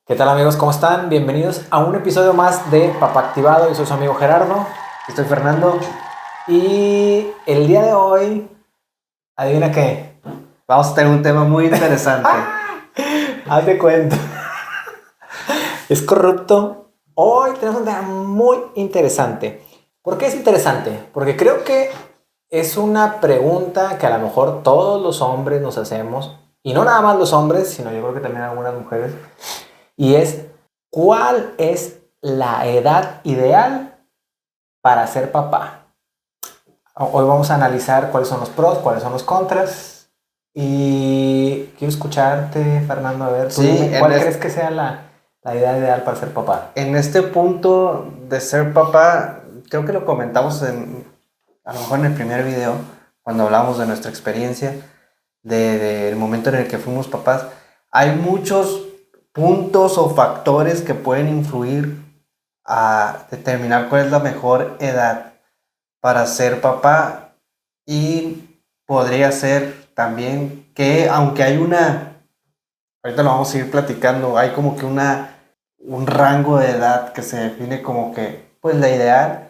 ¿Qué tal amigos? ¿Cómo están? Bienvenidos a un episodio más de Papá Activado. Yo soy su amigo Gerardo, estoy Fernando y el día de hoy, adivina qué, Vamos a tener un tema muy interesante. haz de cuenta, es corrupto. Hoy tenemos un tema muy interesante. ¿Por qué es interesante? Porque creo que es una pregunta que a lo mejor todos los hombres nos hacemos, y no nada más los hombres, sino yo creo que también algunas mujeres. Y es, ¿cuál es la edad ideal para ser papá? Hoy vamos a analizar cuáles son los pros, cuáles son los contras. Y quiero escucharte, Fernando, a ver, tú Sí, dime, ¿cuál crees que sea la edad ideal para ser papá? en este punto de ser papá, creo que lo comentamos a lo mejor en el primer video, cuando hablamos de nuestra experiencia, del momento en el que fuimos papás. Hay muchos puntos o factores que pueden influir a determinar cuál es la mejor edad para ser papá, y podría ser también que, aunque hay ahorita lo vamos a ir platicando, hay como que un rango de edad que se define como que, pues la ideal.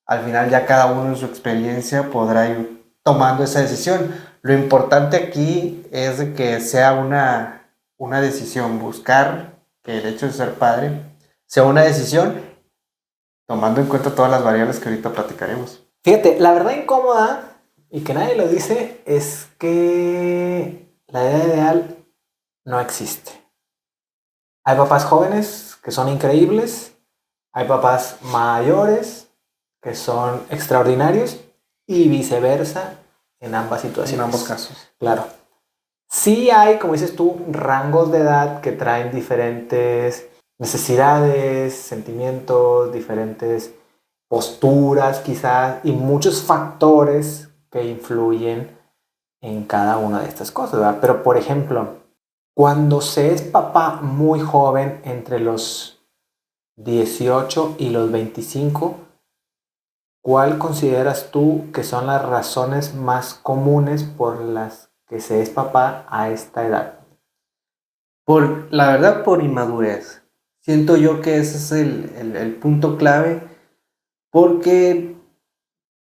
Al final ya cada uno en su experiencia podrá ir tomando esa decisión. Lo importante aquí es de que sea una decisión, buscar que el hecho de ser padre sea una decisión, tomando en cuenta todas las variables que ahorita platicaremos. Fíjate, la verdad incómoda, y que nadie lo dice, es que la edad ideal no existe. Hay papás jóvenes que son increíbles, hay papás mayores que son extraordinarios y viceversa en ambas En situaciones. ambos casos. Claro. Sí hay, como dices tú, rangos de edad que traen diferentes necesidades, sentimientos, diferentes posturas quizás y muchos factores que influyen en cada una de estas cosas, ¿verdad? Pero por ejemplo, cuando se es papá muy joven, entre los 18 y los 25, ¿cuál consideras tú que son las razones más comunes por las que se es papá a esta edad? La verdad, por inmadurez. Siento yo que ese es el punto clave, porque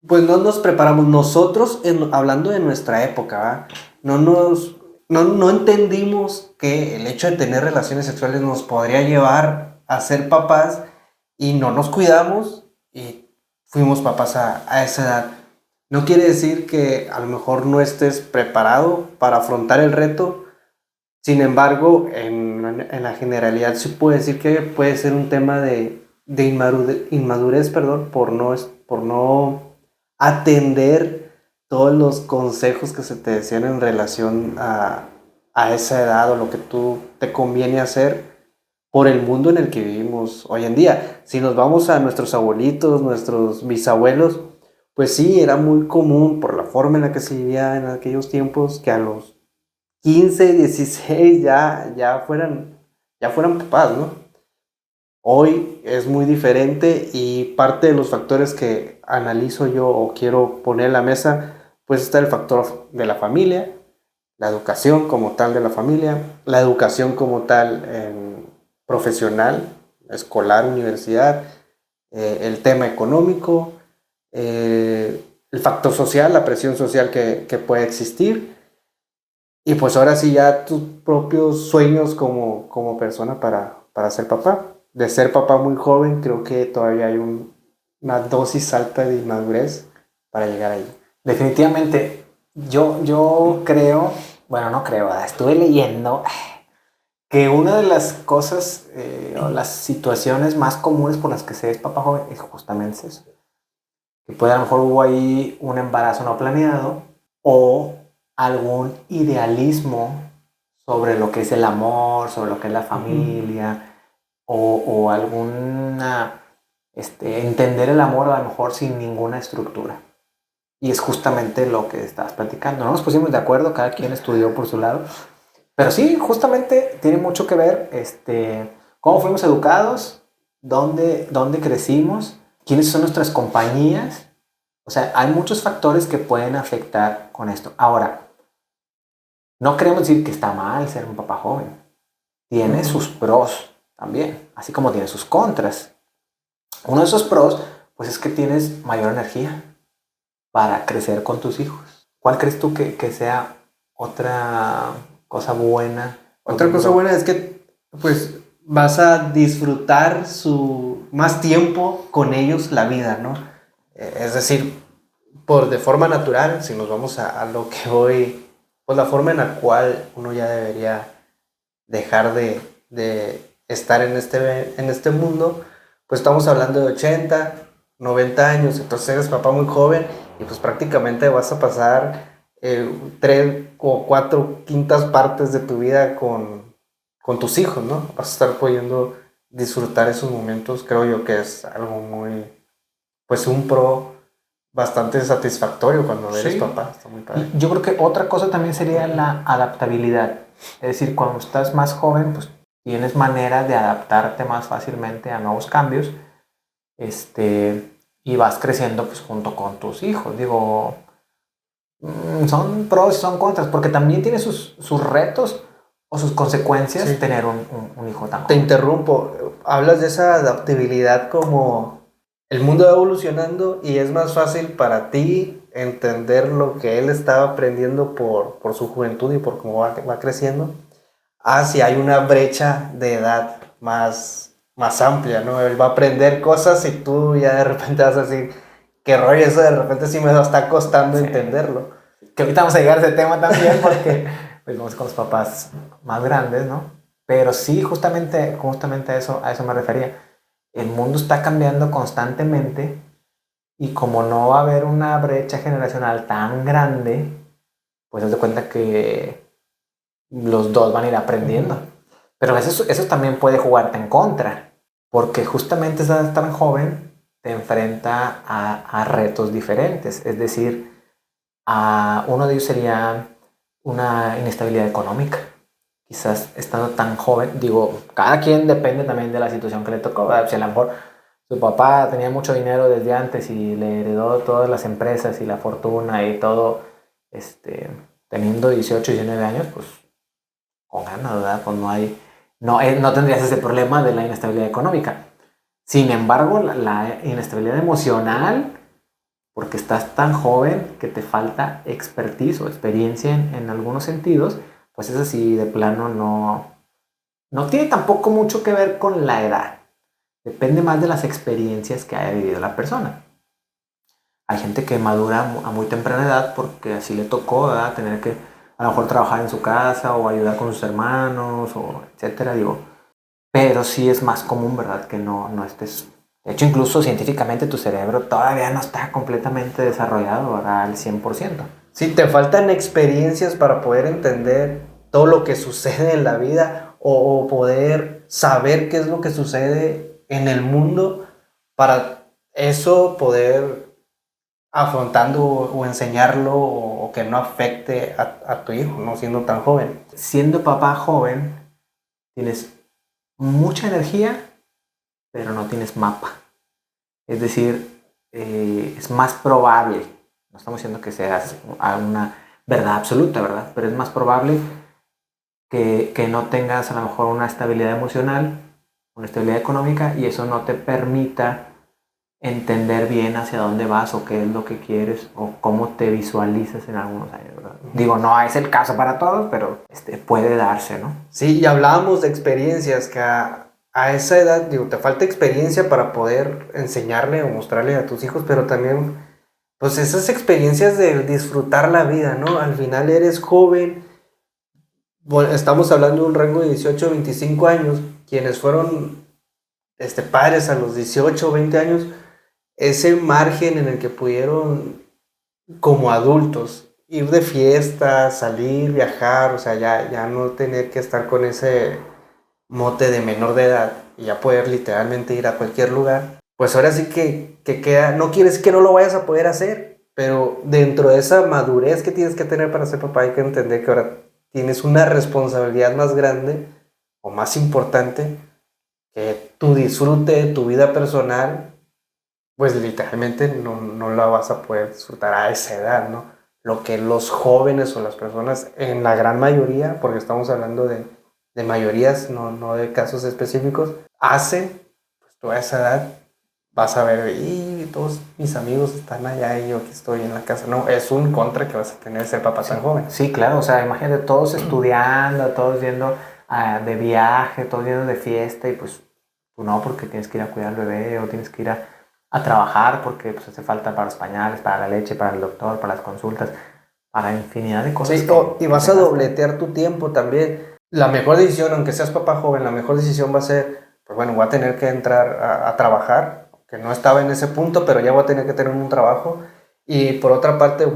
pues no nos preparamos nosotros, hablando de nuestra época, ¿va? No entendimos que el hecho de tener relaciones sexuales nos podría llevar a ser papás, y no nos cuidamos y fuimos papás a esa edad. No quiere decir que a lo mejor no estés preparado para afrontar el reto. Sin embargo, en la generalidad se puede decir que puede ser un tema de inmadurez, perdón, por no atender todos los consejos que se te decían en relación a esa edad o lo que tú te conviene hacer por el mundo en el que vivimos hoy en día. Si nos vamos a nuestros abuelitos, nuestros bisabuelos, pues sí, era muy común por la forma en la que se vivía en aquellos tiempos que a los 15, 16 ya fueran papás, ¿no? Hoy es muy diferente, y parte de los factores que analizo yo o quiero poner en la mesa, pues está el factor de la familia, la educación como tal de la familia, la educación como tal profesional, escolar, universidad, el tema económico, el factor social, la presión social que puede existir. Y pues ahora sí ya tus propios sueños como persona para ser papá. De ser papá muy joven, creo que todavía hay una dosis alta de inmadurez para llegar ahí. Definitivamente, yo creo, bueno, no creo, estuve leyendo que una de las cosas o las situaciones más comunes por las que se es papá joven es justamente eso. Que puede a lo mejor hubo ahí un embarazo no planeado o algún idealismo sobre lo que es el amor, sobre lo que es la familia, o alguna, entender el amor a lo mejor sin ninguna estructura. Y es justamente lo que estabas platicando. No nos pusimos de acuerdo, cada quien estudió por su lado. Pero sí, justamente tiene mucho que ver cómo fuimos educados, dónde crecimos, quiénes son nuestras compañías. O sea, hay muchos factores que pueden afectar con esto. Ahora, no queremos decir que está mal ser un papá joven. Tiene sus pros. también, así como tiene sus contras. Uno de esos pros, pues es que tienes mayor energía para crecer con tus hijos. ¿Cuál crees tú que sea otra cosa buena? Otra cosa buena es que pues vas a disfrutar más tiempo con ellos la vida, ¿no? Es decir, de forma natural, si nos vamos a lo que voy, pues la forma en la cual uno ya debería dejar de estar en este mundo, pues estamos hablando de 80, 90 años, entonces eres papá muy joven y pues prácticamente vas a pasar 3 o 4 quintas partes de tu vida con tus hijos, ¿no? Vas a estar pudiendo disfrutar esos momentos, creo yo que es algo muy, pues un pro bastante satisfactorio cuando eres papá, está muy padre. Yo creo que otra cosa también sería la adaptabilidad. Es decir, cuando estás más joven, pues tienes manera de adaptarte más fácilmente a nuevos cambios, y vas creciendo pues junto con tus hijos. Digo, son pros y son contras, porque también tiene sus retos o sus consecuencias tener un hijo tan joven. Te interrumpo, hablas de esa adaptabilidad como el mundo va evolucionando y es más fácil para ti entender lo que él estaba aprendiendo por su juventud y por cómo va creciendo, si hay una brecha de edad más amplia, ¿no? Él va a aprender cosas y tú ya de repente vas a decir, qué rollo, eso de repente sí me está costando entenderlo. Que ahorita vamos a llegar a ese tema también porque pues vamos con los papás más grandes, ¿no? Pero sí, justamente a eso me refería. El mundo está cambiando constantemente y como no va a haber una brecha generacional tan grande, pues haz de cuenta que los dos van a ir aprendiendo. Pero eso también puede jugarte en contra, porque justamente esa tan joven te enfrenta a retos diferentes. Es decir, uno de ellos sería una inestabilidad económica. Quizás estando tan joven, digo, cada quien depende también de la situación que le tocó, ¿verdad? Si a lo mejor su papá tenía mucho dinero desde antes y le heredó todas las empresas y la fortuna y todo, teniendo 18 y 19 años, pues con ganas, ¿verdad? Pues no tendrías ese problema de la inestabilidad económica. Sin embargo, la inestabilidad emocional, porque estás tan joven que te falta expertise o experiencia en algunos sentidos, pues eso sí, de plano no tiene tampoco mucho que ver con la edad. Depende más de las experiencias que haya vivido la persona. Hay gente que madura a muy temprana edad porque así le tocó, ¿verdad? Tener que a lo mejor trabajar en su casa o ayudar con sus hermanos, o etcétera, digo. Pero sí es más común, ¿verdad? Que no estés... De hecho, incluso científicamente tu cerebro todavía no está completamente desarrollado, ¿verdad? Al 100%. Sí, te faltan experiencias para poder entender todo lo que sucede en la vida o poder saber qué es lo que sucede en el mundo para eso poder afrontando o enseñarlo o que no afecte a tu hijo, no siendo tan joven. Siendo papá joven, tienes mucha energía, pero no tienes mapa. Es decir, es más probable, no estamos diciendo que seas una verdad absoluta, ¿verdad? Pero es más probable que no tengas a lo mejor una estabilidad emocional, una estabilidad económica, y eso no te permita entender bien hacia dónde vas o qué es lo que quieres o cómo te visualizas en algunos años, ¿verdad? Digo, no es el caso para todos, pero puede darse, ¿no? Sí, y hablábamos de experiencias que a esa edad, digo, te falta experiencia para poder enseñarle o mostrarle a tus hijos, pero también, pues esas experiencias de disfrutar la vida, ¿no? Al final eres joven, bueno, estamos hablando de un rango de 18 a 25 años, quienes fueron padres a los 18 o 20 años, ese margen en el que pudieron, como adultos, ir de fiesta, salir, viajar, o sea, ya no tener que estar con ese mote de menor de edad y ya poder literalmente ir a cualquier lugar, pues ahora sí que queda, no quieres que no lo vayas a poder hacer, pero dentro de esa madurez que tienes que tener para ser papá hay que entender que ahora tienes una responsabilidad más grande o más importante, que tu disfrute de tu vida personal, pues literalmente no la vas a poder disfrutar a esa edad, ¿no? Lo que los jóvenes o las personas, en la gran mayoría, porque estamos hablando de de mayorías, no de casos específicos, hacen, pues tú a esa edad vas a ver, y todos mis amigos están allá y yo aquí estoy en la casa. No, es un contra que vas a tener ser papá tan joven. Sí, claro, o sea, imagínate todos estudiando, todos yendo de viaje, todos yendo de fiesta y pues tú no, porque tienes que ir a cuidar al bebé o tienes que ir a trabajar porque pues hace falta para los pañales, para la leche, para el doctor, para las consultas, para infinidad de cosas. Sí, y vas a dobletear tu tiempo también. La mejor decisión, aunque seas papá joven, la mejor decisión va a ser, pues bueno, voy a tener que entrar a trabajar, que no estaba en ese punto, pero ya voy a tener que tener un trabajo. Y por otra parte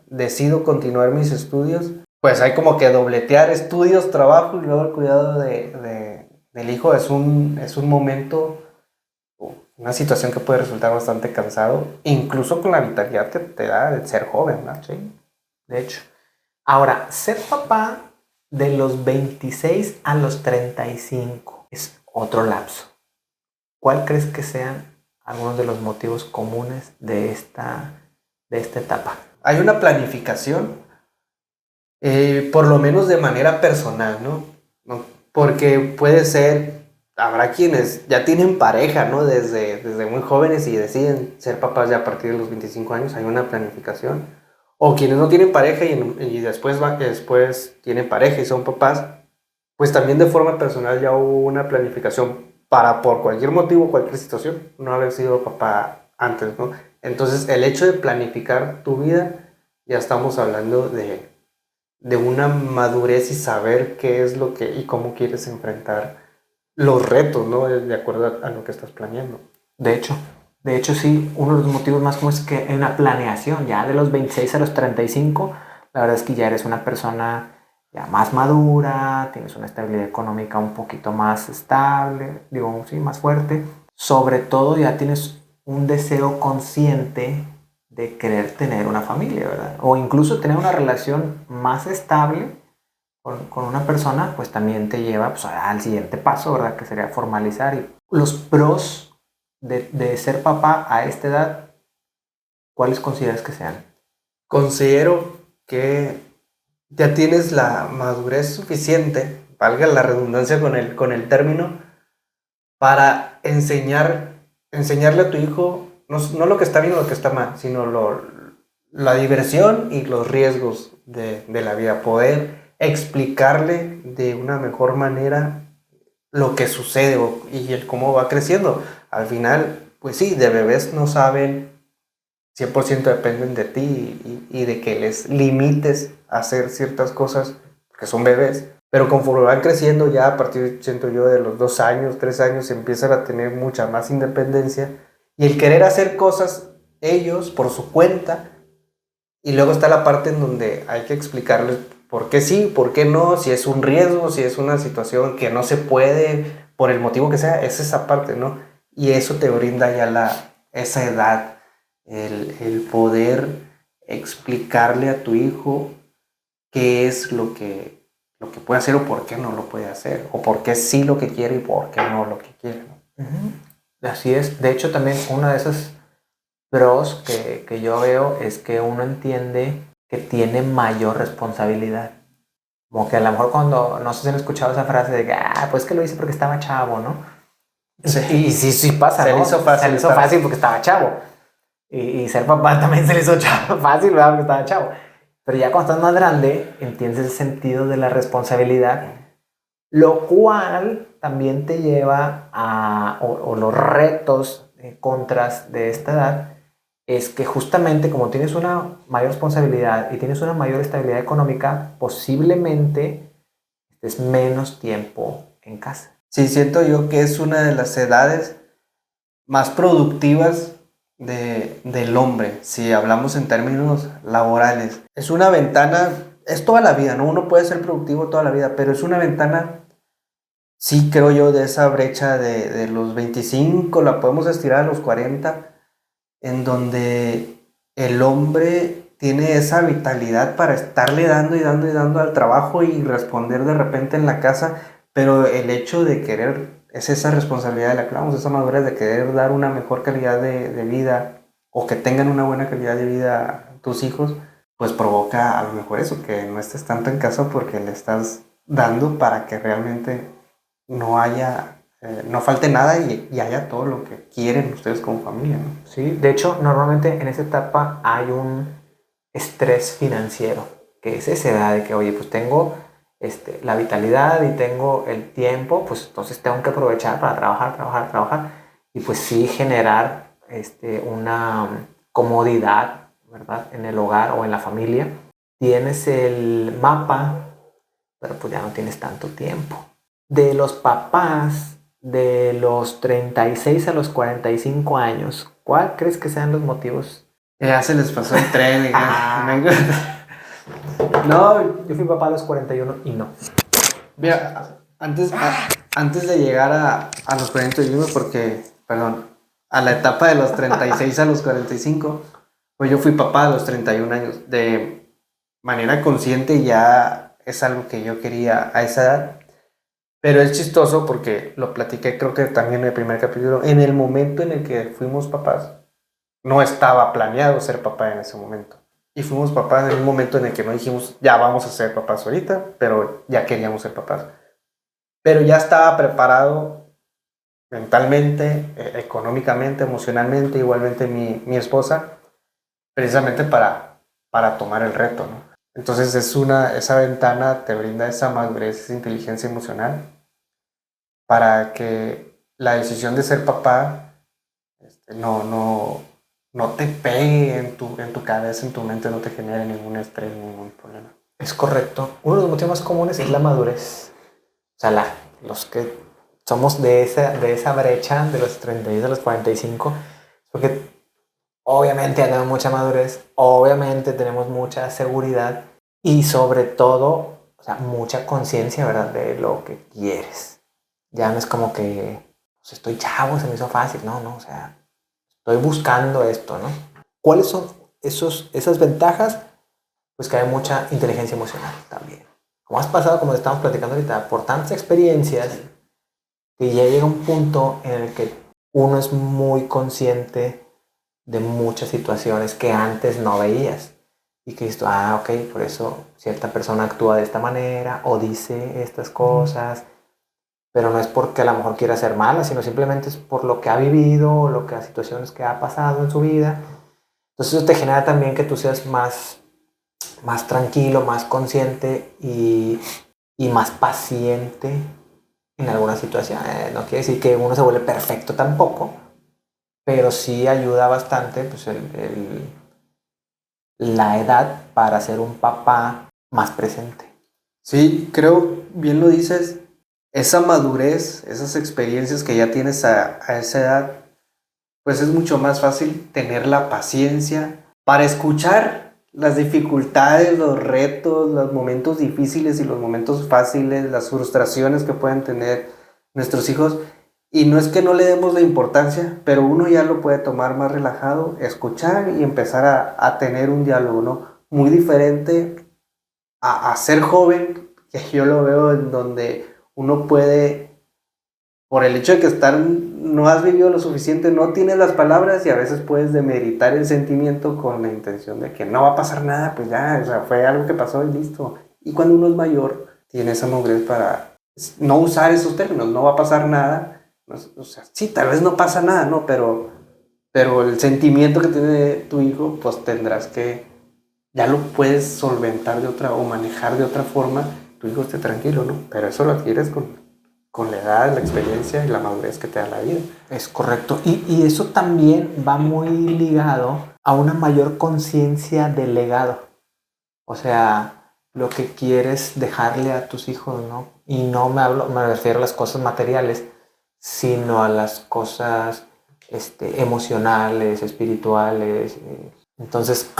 decido continuar mis estudios. Pues hay como que dobletear estudios, trabajo y luego el cuidado del hijo es un momento, una situación que puede resultar bastante cansado, incluso con la vitalidad que te da el ser joven, ¿no? Sí, de hecho. Ahora, ser papá de los 26 a los 35 es otro lapso. ¿Cuál crees que sean algunos de los motivos comunes de esta etapa? Hay una planificación, por lo menos de manera personal, ¿no? Porque puede ser, habrá quienes ya tienen pareja, ¿no? Desde muy jóvenes y deciden ser papás ya a partir de los 25 años, hay una planificación. O quienes no tienen pareja y después tienen pareja y son papás, pues también de forma personal ya hubo una planificación para por cualquier motivo, cualquier situación, no haber sido papá antes, ¿no? Entonces el hecho de planificar tu vida, ya estamos hablando de una madurez y saber qué es lo que y cómo quieres enfrentar los retos, ¿no? De acuerdo a lo que estás planeando. De hecho sí, uno de los motivos más comunes es que hay una planeación, ya de los 26 a los 35, la verdad es que ya eres una persona ya más madura, tienes una estabilidad económica un poquito más estable, digo, sí, más fuerte. Sobre todo ya tienes un deseo consciente de querer tener una familia, ¿verdad? O incluso tener una relación más estable con una persona, pues también te lleva pues, al siguiente paso, ¿verdad? Que sería formalizar. Y los pros de ser papá a esta edad, ¿cuáles consideras que sean? Considero que ya tienes la madurez suficiente, valga la redundancia con el término, para enseñarle a tu hijo no lo que está bien o lo que está mal, sino la diversión y los riesgos de la vida. Poder explicarle de una mejor manera lo que sucede y el cómo va creciendo. Al final, pues sí, de bebés no saben, 100% dependen de ti y de que les limites a hacer ciertas cosas, porque son bebés. Pero conforme van creciendo, ya a partir, siento yo, de los 2 años, 3 años, empiezan a tener mucha más independencia y el querer hacer cosas ellos por su cuenta. Y luego está la parte en donde hay que explicarles por qué sí, por qué no, si es un riesgo, si es una situación que no se puede, por el motivo que sea, es esa parte, ¿no? Y eso te brinda ya esa edad, el poder explicarle a tu hijo qué es lo que puede hacer o por qué no lo puede hacer, o por qué sí lo que quiere y por qué no lo que quiere, ¿no? Así es. De hecho, también una de esas pros que yo veo es que uno entiende que tiene mayor responsabilidad. Como que a lo mejor cuando, no sé si han escuchado esa frase de que, pues que lo hice porque estaba chavo, ¿no? Sí. Y sí pasa, Se ¿no? le hizo fácil. Se le hizo fácil porque estaba chavo. Y ser papá también se le hizo fácil, ¿verdad? Porque estaba chavo. Pero ya cuando estás más grande, entiendes el sentido de la responsabilidad, lo cual también te lleva o los retos, contras de esta edad, es que justamente como tienes una mayor responsabilidad y tienes una mayor estabilidad económica, posiblemente estés menos tiempo en casa. Sí, siento yo que es una de las edades más productivas del hombre, si hablamos en términos laborales. Es una ventana, es toda la vida, ¿no? Uno puede ser productivo toda la vida, pero es una ventana, sí creo yo, de esa brecha de los 25, la podemos estirar a los 40, en donde el hombre tiene esa vitalidad para estarle dando y dando y dando al trabajo y responder de repente en la casa, pero el hecho de querer, es esa responsabilidad de la que hablamos, esa madurez de querer dar una mejor calidad de vida o que tengan una buena calidad de vida tus hijos, pues provoca a lo mejor eso, que no estés tanto en casa porque le estás dando para que realmente no haya, no falte nada y haya todo lo que quieren ustedes como familia, ¿no? Sí, de hecho, normalmente en esa etapa hay un estrés financiero, que es esa edad de que, oye, pues tengo la vitalidad y tengo el tiempo, pues entonces tengo que aprovechar para trabajar, y pues sí generar una comodidad, ¿verdad? En el hogar o en la familia. Tienes el mapa, pero pues ya no tienes tanto tiempo. De los papás de los 36 a los 45 años, ¿cuál crees que sean los motivos? Ya se les pasó el tren. No, yo fui papá a los 41 y no. Mira, antes de llegar a los 41, porque, perdón, a la etapa de los 36 a los 45, pues yo fui papá a los 31 años. De manera consciente ya es algo que yo quería a esa edad. Pero es chistoso porque lo platiqué, creo que también en el primer capítulo. En el momento en el que fuimos papás, no estaba planeado ser papá en ese momento. Y fuimos papás en un momento en el que no dijimos, ya vamos a ser papás ahorita, pero ya queríamos ser papás. Pero ya estaba preparado mentalmente, económicamente, emocionalmente, igualmente mi esposa, precisamente para tomar el reto, ¿no? Entonces esa ventana te brinda esa madurez, esa inteligencia emocional para que la decisión de ser papá no te pegue en tu cabeza, en tu mente, no te genere ningún estrés, ningún problema. Es correcto. Uno de los motivos más comunes es la madurez. O sea, los que somos de esa brecha de los 36 a los 45, porque obviamente ya tenemos mucha madurez, obviamente tenemos mucha seguridad y sobre todo, o sea, mucha conciencia, ¿verdad? De lo que quieres. Ya no es como que pues, estoy chavo, se me hizo fácil, no, o sea, estoy buscando esto, ¿no? ¿Cuáles son esas ventajas? Pues que hay mucha inteligencia emocional también. Como has pasado, como estamos platicando ahorita, por tantas experiencias, que ya llega un punto en el que uno es muy consciente de muchas situaciones que antes no veías. Y que dices, ok, por eso cierta persona actúa de esta manera o dice estas cosas, pero no es porque a lo mejor quiera ser mala, sino simplemente es por lo que ha vivido, las situaciones que ha pasado en su vida. Entonces eso te genera también que tú seas más tranquilo, más consciente y más paciente en alguna situación. No quiere decir que uno se vuelve perfecto tampoco, pero sí ayuda bastante pues, la edad para ser un papá más presente. Sí, creo, bien lo dices, esa madurez, esas experiencias que ya tienes a esa edad, pues es mucho más fácil tener la paciencia para escuchar las dificultades, los retos, los momentos difíciles y los momentos fáciles, las frustraciones que pueden tener nuestros hijos. Y no es que no le demos la importancia, pero uno ya lo puede tomar más relajado, escuchar y empezar a tener un diálogo, ¿no? Muy diferente a ser joven, que yo lo veo en donde uno puede, por el hecho de que no has vivido lo suficiente, no tienes las palabras y a veces puedes demeritar el sentimiento con la intención de que no va a pasar nada, pues ya, o sea, fue algo que pasó y listo. Y cuando uno es mayor, tiene esa madurez para no usar esos términos, no va a pasar nada. O sea, sí, tal vez no pasa nada, ¿no? Pero el sentimiento que tiene tu hijo, pues tendrás que, ya lo puedes solventar de otra o manejar de otra forma, tu hijo esté tranquilo, ¿no? Pero eso lo adquieres con la edad, la experiencia y la madurez que te da la vida. Es correcto. Y eso también va muy ligado a una mayor conciencia del legado. O sea, lo que quieres dejarle a tus hijos, ¿no? Y no me refiero a las cosas materiales, sino a las cosas emocionales, espirituales. Entonces,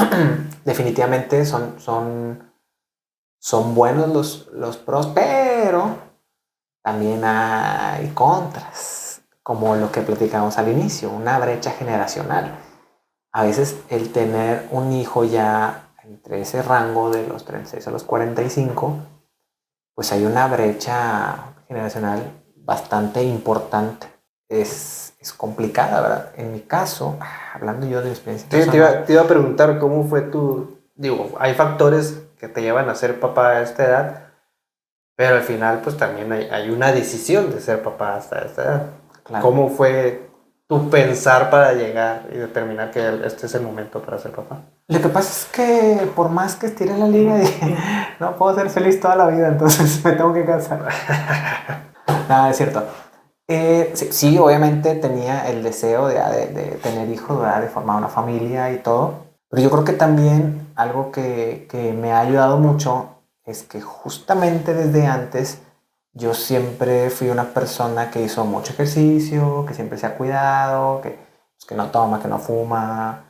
definitivamente son buenos los pros, pero también hay contras, como lo que platicamos al inicio, una brecha generacional. A veces el tener un hijo ya entre ese rango de los 36 a los 45, pues hay una brecha generacional bastante importante. Es complicada, ¿verdad? En mi caso, hablando yo de mi experiencia Sí, personal, te iba a preguntar cómo fue digo, hay factores que te llevan a ser papá a esta edad, Pero al final, pues también hay una decisión de ser papá hasta esta edad. Claro. ¿Cómo fue tu pensar para llegar y determinar que este es el momento para ser papá? Lo que pasa es que por más que estiré la liga, dije, no puedo ser feliz toda la vida, entonces me tengo que casar. Nada, es cierto. Sí, sí, obviamente tenía el deseo de tener hijos, ¿verdad? De formar una familia y todo. Pero yo creo que también algo que me ha ayudado mucho es que justamente desde antes yo siempre fui una persona que hizo mucho ejercicio, que siempre se ha cuidado, que no toma, que no fuma.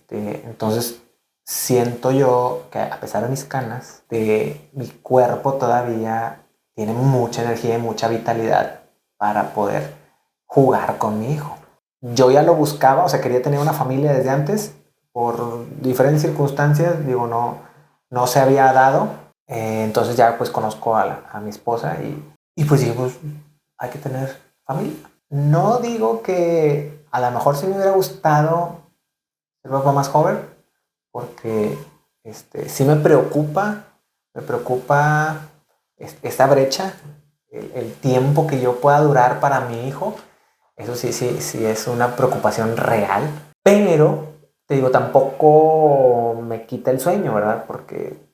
Entonces siento yo que a pesar de mis canas, mi cuerpo todavía tiene mucha energía y mucha vitalidad para poder jugar con mi hijo. Yo ya lo buscaba, o sea, quería tener una familia desde antes, por diferentes circunstancias, digo, no se había dado. Entonces ya pues conozco a mi esposa y pues digo, pues hay que tener familia. No digo que a lo mejor sí me hubiera gustado ser papá más joven, porque sí me preocupa esta brecha, el tiempo que yo pueda durar para mi hijo. Eso sí, sí, sí es una preocupación real, pero te digo, tampoco me quita el sueño, ¿verdad? Porque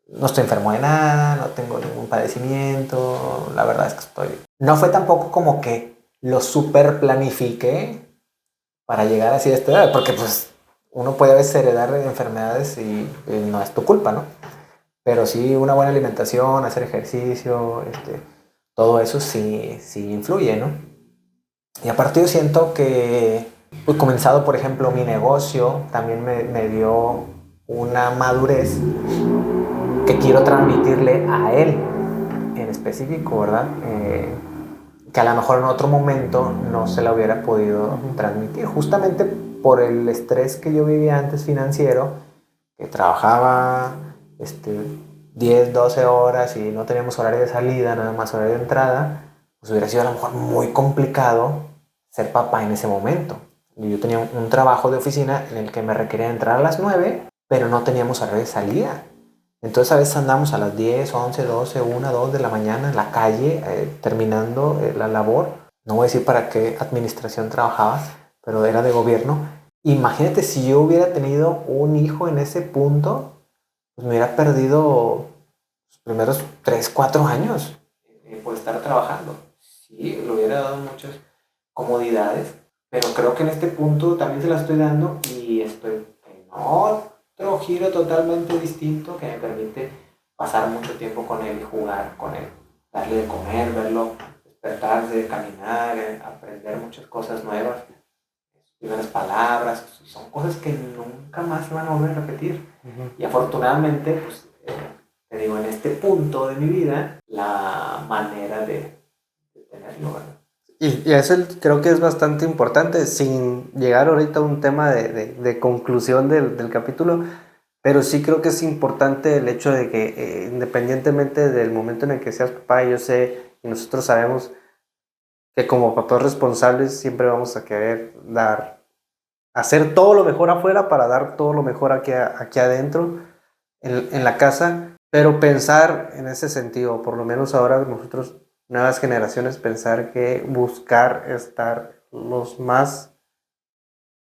no estoy enfermo de nada, no tengo ningún padecimiento, la verdad es que estoy... No fue tampoco como que lo super planifiqué para llegar así a esta edad, porque pues uno puede a veces heredar enfermedades y no es tu culpa, ¿no? Pero sí una buena alimentación, hacer ejercicio, todo eso sí, sí influye, ¿no? Y aparte yo siento que, pues comenzado por ejemplo mi negocio, también me dio una madurez que quiero transmitirle a él en específico, ¿verdad? Que a lo mejor en otro momento no se la hubiera podido transmitir, justamente por el estrés que yo vivía antes financiero, que trabajaba 10, 12 horas y no teníamos horario de salida, nada más horario de entrada, pues hubiera sido a lo mejor muy complicado ser papá en ese momento. Yo tenía un trabajo de oficina en el que me requería entrar a las 9, pero no teníamos horario de salida. Entonces a veces andamos a las 10, 11, 12, 1, 2 de la mañana en la calle terminando la labor. No voy a decir para qué administración trabajaba, pero era de gobierno. Imagínate si yo hubiera tenido un hijo en ese punto, pues me hubiera perdido los primeros 3, 4 años por estar trabajando. Sí, le hubiera dado muchas comodidades, pero creo que en este punto también se la estoy dando y estoy en otro giro totalmente distinto que me permite pasar mucho tiempo con él y jugar con él, darle de comer, verlo despertarse, caminar, aprender muchas cosas nuevas, primeras palabras, son cosas que nunca más se van a volver a repetir. Y afortunadamente, pues, te digo, en este punto de mi vida, la manera de tenerlo, ¿verdad? Y eso creo que es bastante importante, sin llegar ahorita a un tema de conclusión del capítulo, pero sí creo que es importante el hecho de que independientemente del momento en el que seas papá, yo sé y nosotros sabemos que como papás responsables siempre vamos a querer hacer todo lo mejor afuera para dar todo lo mejor aquí adentro, en la casa, pero pensar en ese sentido, por lo menos ahora nosotros, nuevas generaciones, pensar que buscar estar los más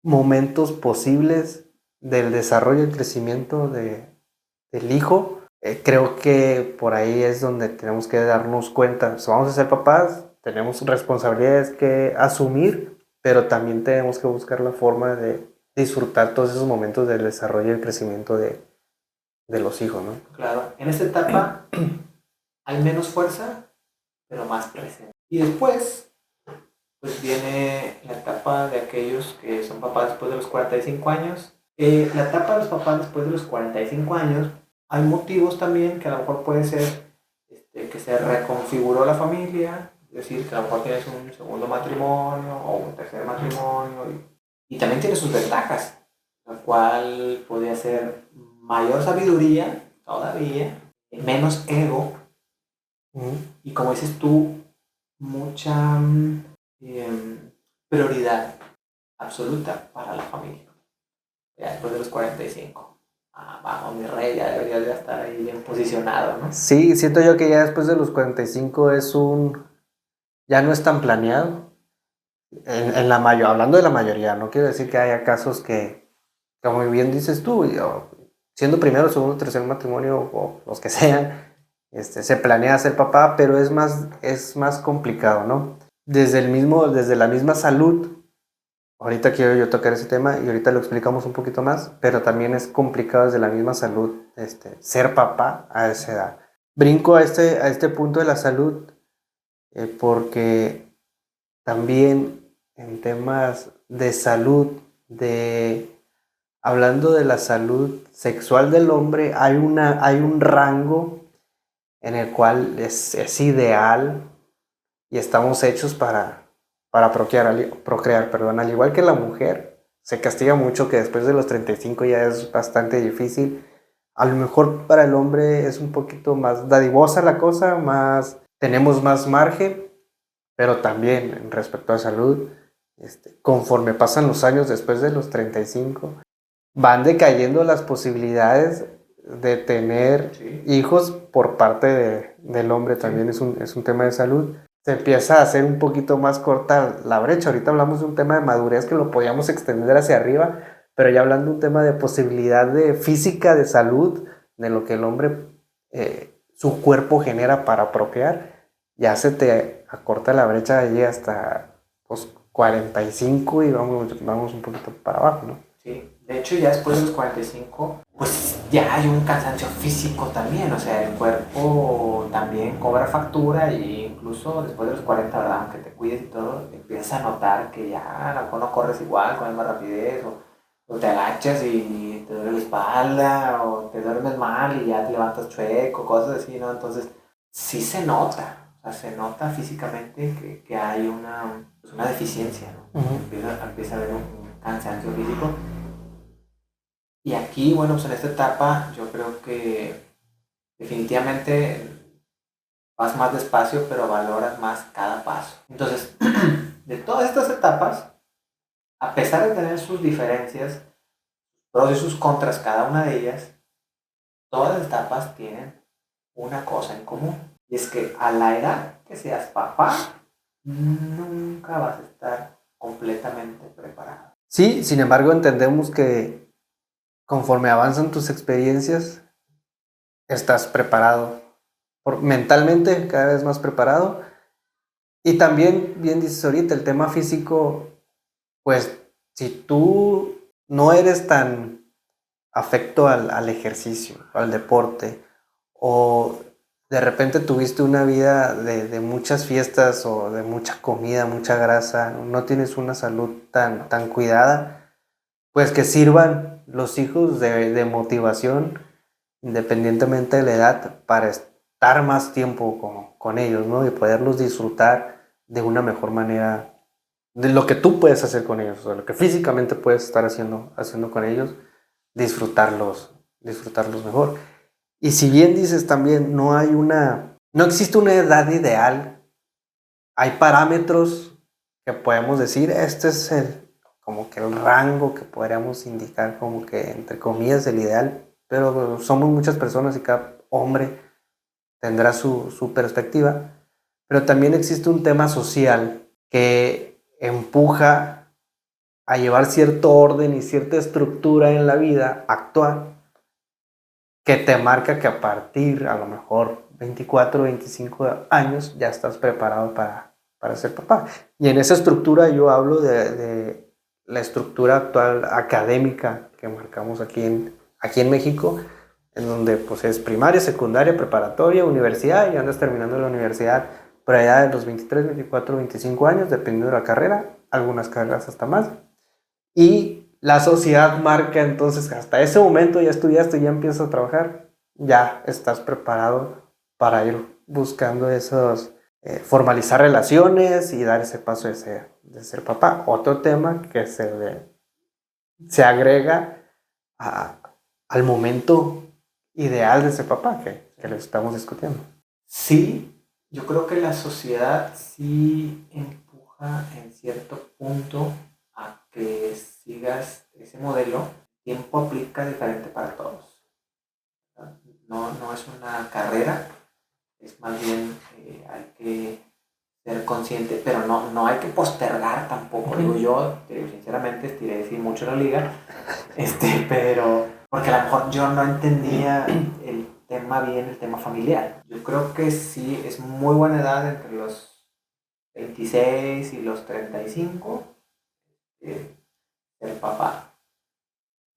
momentos posibles del desarrollo y crecimiento del hijo. Creo que por ahí es donde tenemos que darnos cuenta. Si vamos a ser papás, tenemos responsabilidades que asumir, pero también tenemos que buscar la forma de disfrutar todos esos momentos del desarrollo y el crecimiento de los hijos, ¿no? Claro, en esta etapa hay menos fuerza, pero más presencia. Y después, pues viene la etapa de aquellos que son papás después de los 45 años. La etapa de los papás después de los 45 años, hay motivos también que a lo mejor puede ser que se reconfiguró la familia, es decir, que a lo mejor tienes un segundo matrimonio o un tercer matrimonio y también tiene sus ventajas, lo cual podría ser mayor sabiduría todavía, menos ego y como dices tú, mucha prioridad absoluta para la familia, ya después de los 45. vamos, mi rey, ya deberías de estar ahí bien posicionado, ¿no? Sí, siento yo que ya después de los 45 ya no es tan planeado. Hablando de la mayoría, no quiero decir que haya casos que, como bien dices tú, siendo primero, segundo, tercer matrimonio o los que sean, se planea ser papá, pero es más complicado, ¿no? Desde la misma salud, ahorita quiero yo tocar ese tema y ahorita lo explicamos un poquito más, pero también es complicado desde la misma salud, ser papá a esa edad. Brinco a este punto de la salud, porque también en temas de salud, hablando de la salud sexual del hombre, hay un rango en el cual es ideal y estamos hechos para procrear, perdón. Al igual que la mujer, se castiga mucho que después de los 35 ya es bastante difícil. A lo mejor para el hombre es un poquito más dadivosa la cosa, tenemos más margen, pero también respecto a salud, conforme pasan los años después de los 35, van decayendo las posibilidades de tener hijos por parte del hombre. También es un tema de salud. Se empieza a hacer un poquito más corta la brecha. Ahorita hablamos de un tema de madurez que lo podíamos extender hacia arriba, pero ya hablando de un tema de posibilidad de física, de salud, de lo que el hombre, su cuerpo genera para procrear, ya se te acorta la brecha allí hasta pues, 45 y vamos un poquito para abajo, ¿no? Sí, de hecho ya después de los 45, pues ya hay un cansancio físico también, o sea, el cuerpo también cobra factura e incluso después de los 40, ¿verdad? Aunque te cuides y todo, empiezas a notar que ya a lo mejor no corres igual, con la misma rapidez, o te agachas y te duele la espalda, o te duermes mal y ya te levantas chueco, cosas así, ¿no? Entonces, sí se nota, o sea, se nota físicamente que hay una deficiencia, ¿no? Uh-huh. Empieza a haber un cansancio físico. Y aquí, bueno, pues en esta etapa yo creo que definitivamente vas más despacio, pero valoras más cada paso. Entonces, de todas estas etapas, a pesar de tener sus diferencias, pros y sus contras cada una de ellas, todas las etapas tienen una cosa en común. Y es que a la edad que seas papá, nunca vas a estar completamente preparado. Sí, sin embargo entendemos que conforme avanzan tus experiencias, estás preparado, mentalmente cada vez más preparado. Y también, bien dices ahorita, el tema físico, pues si tú no eres tan afecto al ejercicio, al deporte, o de repente tuviste una vida de muchas fiestas o de mucha comida, mucha grasa, no tienes una salud tan cuidada, pues que sirvan los hijos de motivación, independientemente de la edad, para estar más tiempo con ellos, ¿no? Y poderlos disfrutar de una mejor manera de lo que tú puedes hacer con ellos, o lo que físicamente puedes estar haciendo con ellos, disfrutarlos mejor. Y si bien dices también, no existe una edad ideal, hay parámetros que podemos decir, este es como que el rango que podríamos indicar como que entre comillas el ideal, pero somos muchas personas y cada hombre tendrá su perspectiva, pero también existe un tema social que empuja a llevar cierto orden y cierta estructura en la vida actual que te marca que a partir, a lo mejor 24, 25 años, ya estás preparado para ser papá. Y en esa estructura yo hablo de la estructura actual académica que marcamos aquí en México, en donde pues es primaria, secundaria, preparatoria, universidad, y andas terminando la universidad por allá de los 23, 24, 25 años, dependiendo de la carrera, algunas carreras hasta más. Y la sociedad marca entonces que hasta ese momento ya estudiaste, ya empiezas a trabajar, ya estás preparado para ir buscando formalizar relaciones y dar ese paso de ser papá. Otro tema que se agrega al momento ideal de ser papá que lo estamos discutiendo. Sí, yo creo que la sociedad sí empuja en cierto punto a que sigas ese modelo. El tiempo aplica diferente para todos. consciente, pero no hay que postergar tampoco. Digo yo, te digo, sinceramente, estiré sí mucho la liga, pero porque a lo mejor yo no entendía el tema bien, el tema familiar. Yo creo que sí, es muy buena edad entre los 26 y los 35, ser papá.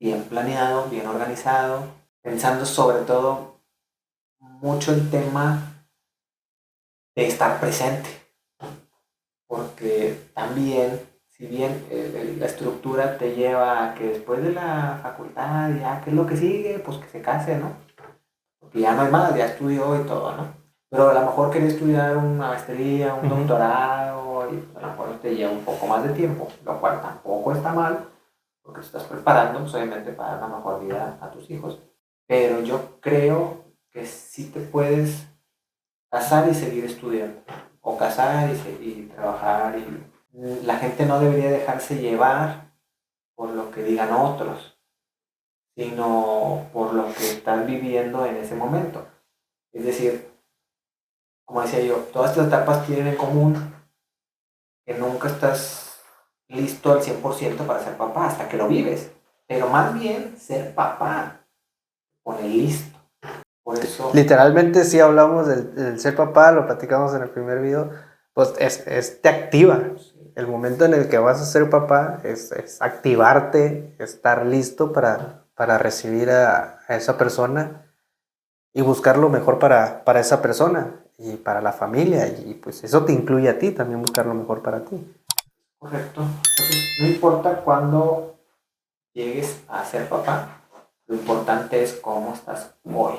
Bien planeado, bien organizado, pensando sobre todo mucho el tema de estar presente, porque también, si bien la estructura te lleva a que después de la facultad, ya, ¿qué es lo que sigue? Pues que se case, ¿no? Porque ya no hay más, ya estudió y todo, ¿no? Pero a lo mejor quería estudiar una maestría, un doctorado, y a lo mejor te lleva un poco más de tiempo, lo cual tampoco está mal, porque te estás preparando, pues, obviamente, para una mejor vida a tus hijos. Pero yo creo que sí te puedes casar y seguir estudiando, o casar y trabajar, y la gente no debería dejarse llevar por lo que digan otros, sino por lo que están viviendo en ese momento. Es decir, como decía yo, todas estas etapas tienen en común que nunca estás listo al 100% para ser papá hasta que lo vives, pero más bien ser papá pone listo. Por eso, Literalmente, si hablamos del ser papá, lo platicamos en el primer video, pues te activa. El momento en el que vas a ser papá es activarte, estar listo para recibir a esa persona y buscar lo mejor para esa persona y para la familia. Y pues eso te incluye a ti, también buscar lo mejor para ti. correcto. Entonces, no importa cuándo llegues a ser papá, lo importante es cómo estás hoy.